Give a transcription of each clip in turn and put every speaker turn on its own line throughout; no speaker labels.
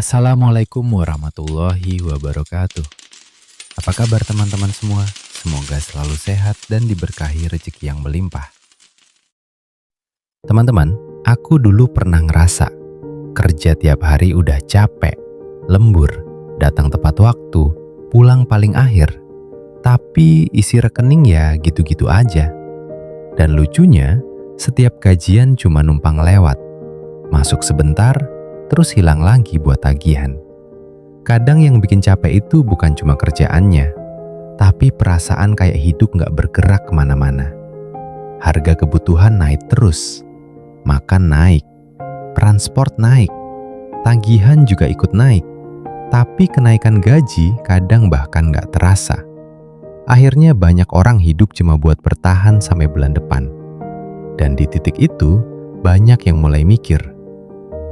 Assalamualaikum warahmatullahi wabarakatuh. Apa kabar teman-teman semua? Semoga selalu sehat dan diberkahi rezeki yang melimpah. Teman-teman, aku dulu pernah ngerasa kerja tiap hari udah capek, lembur, datang tepat waktu, pulang paling akhir. Tapi isi rekening ya gitu-gitu aja. Dan lucunya, setiap gajian cuma numpang lewat. Masuk sebentar, terus hilang lagi buat tagihan. Kadang yang bikin capek itu bukan cuma kerjaannya, tapi perasaan kayak hidup gak bergerak kemana-mana. Harga kebutuhan naik terus, makan naik, transport naik, tagihan juga ikut naik, tapi kenaikan gaji kadang bahkan gak terasa. Akhirnya banyak orang hidup cuma buat bertahan sampai bulan depan. Dan di titik itu, banyak yang mulai mikir,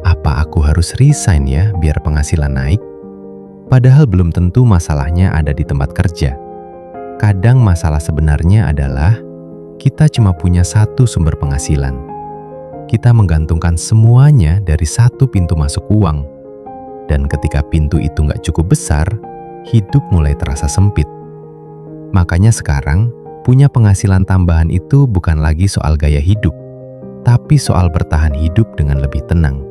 apa aku harus resign ya biar penghasilan naik? Padahal belum tentu masalahnya ada di tempat kerja. Kadang masalah sebenarnya adalah kita cuma punya satu sumber penghasilan. Kita menggantungkan semuanya dari satu pintu masuk uang. Dan ketika pintu itu nggak cukup besar, hidup mulai terasa sempit. Makanya sekarang, punya penghasilan tambahan itu bukan lagi soal gaya hidup, tapi soal bertahan hidup dengan lebih tenang.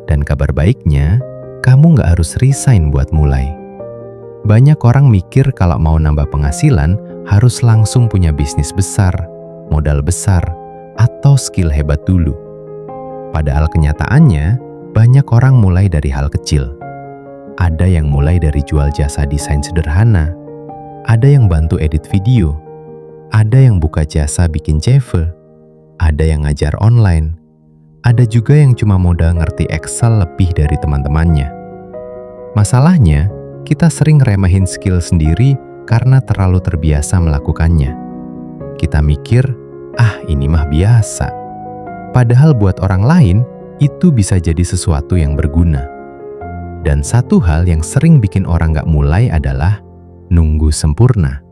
Dan kabar baiknya, kamu nggak harus resign buat mulai. Banyak orang mikir kalau mau nambah penghasilan harus langsung punya bisnis besar, modal besar, atau skill hebat dulu. Padahal kenyataannya, banyak orang mulai dari hal kecil. Ada yang mulai dari jual jasa desain sederhana, ada yang bantu edit video, ada yang buka jasa bikin CV, ada yang ngajar online, ada juga yang cuma modal ngerti Excel lebih dari teman-temannya. Masalahnya, kita sering remehin skill sendiri karena terlalu terbiasa melakukannya. Kita mikir, ini mah biasa. Padahal buat orang lain, itu bisa jadi sesuatu yang berguna. Dan satu hal yang sering bikin orang gak mulai adalah nunggu sempurna.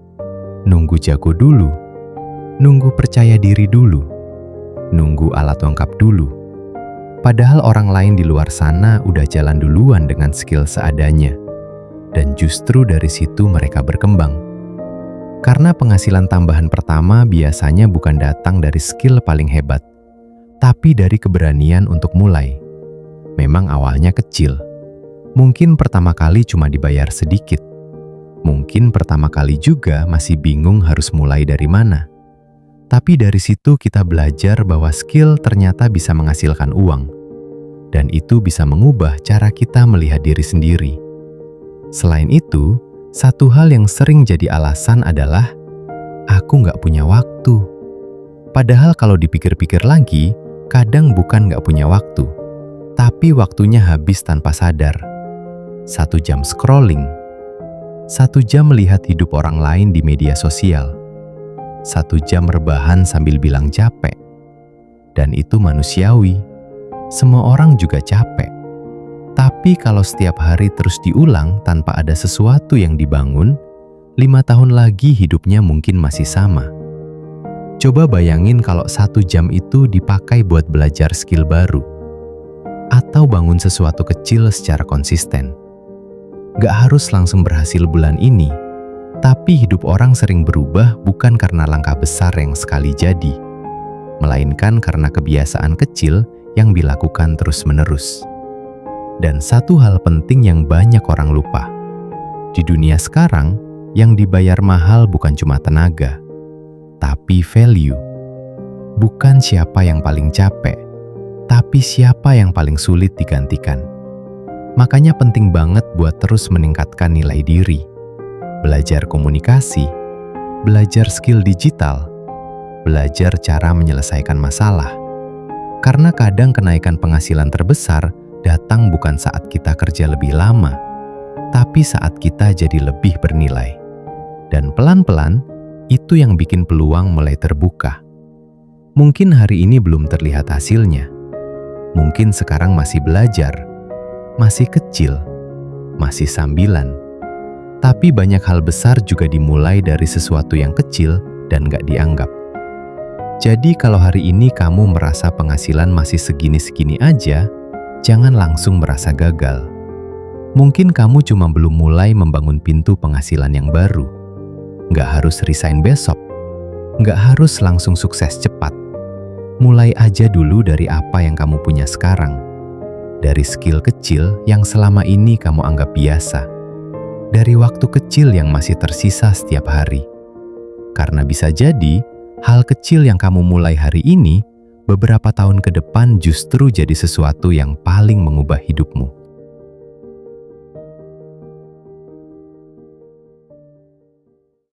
Nunggu jago dulu. Nunggu percaya diri dulu. Nunggu alat lengkap dulu. Padahal orang lain di luar sana udah jalan duluan dengan skill seadanya. Dan justru dari situ mereka berkembang. Karena penghasilan tambahan pertama biasanya bukan datang dari skill paling hebat, tapi dari keberanian untuk mulai. Memang awalnya kecil. Mungkin pertama kali cuma dibayar sedikit. Mungkin pertama kali juga masih bingung harus mulai dari mana. Tapi dari situ kita belajar bahwa skill ternyata bisa menghasilkan uang. Dan itu bisa mengubah cara kita melihat diri sendiri. Selain itu, satu hal yang sering jadi alasan adalah aku nggak punya waktu. Padahal kalau dipikir-pikir lagi, kadang bukan nggak punya waktu, tapi waktunya habis tanpa sadar. 1 jam scrolling, 1 jam melihat hidup orang lain di media sosial, 1 jam rebahan sambil bilang capek. Dan itu manusiawi. Semua orang juga capek. Tapi kalau setiap hari terus diulang tanpa ada sesuatu yang dibangun, 5 tahun lagi hidupnya mungkin masih sama. Coba bayangin kalau 1 jam itu dipakai buat belajar skill baru. Atau bangun sesuatu kecil secara konsisten. Gak harus langsung berhasil bulan ini, tapi hidup orang sering berubah bukan karena langkah besar yang sekali jadi, melainkan karena kebiasaan kecil yang dilakukan terus-menerus. Dan satu hal penting yang banyak orang lupa. Di dunia sekarang, yang dibayar mahal bukan cuma tenaga, tapi value. Bukan siapa yang paling capek, tapi siapa yang paling sulit digantikan. Makanya penting banget buat terus meningkatkan nilai diri. Belajar komunikasi, belajar skill digital, belajar cara menyelesaikan masalah. Karena kadang kenaikan penghasilan terbesar datang bukan saat kita kerja lebih lama, tapi saat kita jadi lebih bernilai. Dan pelan-pelan, itu yang bikin peluang mulai terbuka. Mungkin hari ini belum terlihat hasilnya. Mungkin sekarang masih belajar, masih kecil, masih sambilan. Tapi banyak hal besar juga dimulai dari sesuatu yang kecil dan gak dianggap. Jadi kalau hari ini kamu merasa penghasilan masih segini-segini aja, jangan langsung merasa gagal. Mungkin kamu cuma belum mulai membangun pintu penghasilan yang baru. Nggak harus resign besok. Nggak harus langsung sukses cepat. Mulai aja dulu dari apa yang kamu punya sekarang. Dari skill kecil yang selama ini kamu anggap biasa. Dari waktu kecil yang masih tersisa setiap hari. Karena bisa jadi, hal kecil yang kamu mulai hari ini, beberapa tahun ke depan justru jadi sesuatu yang paling mengubah hidupmu.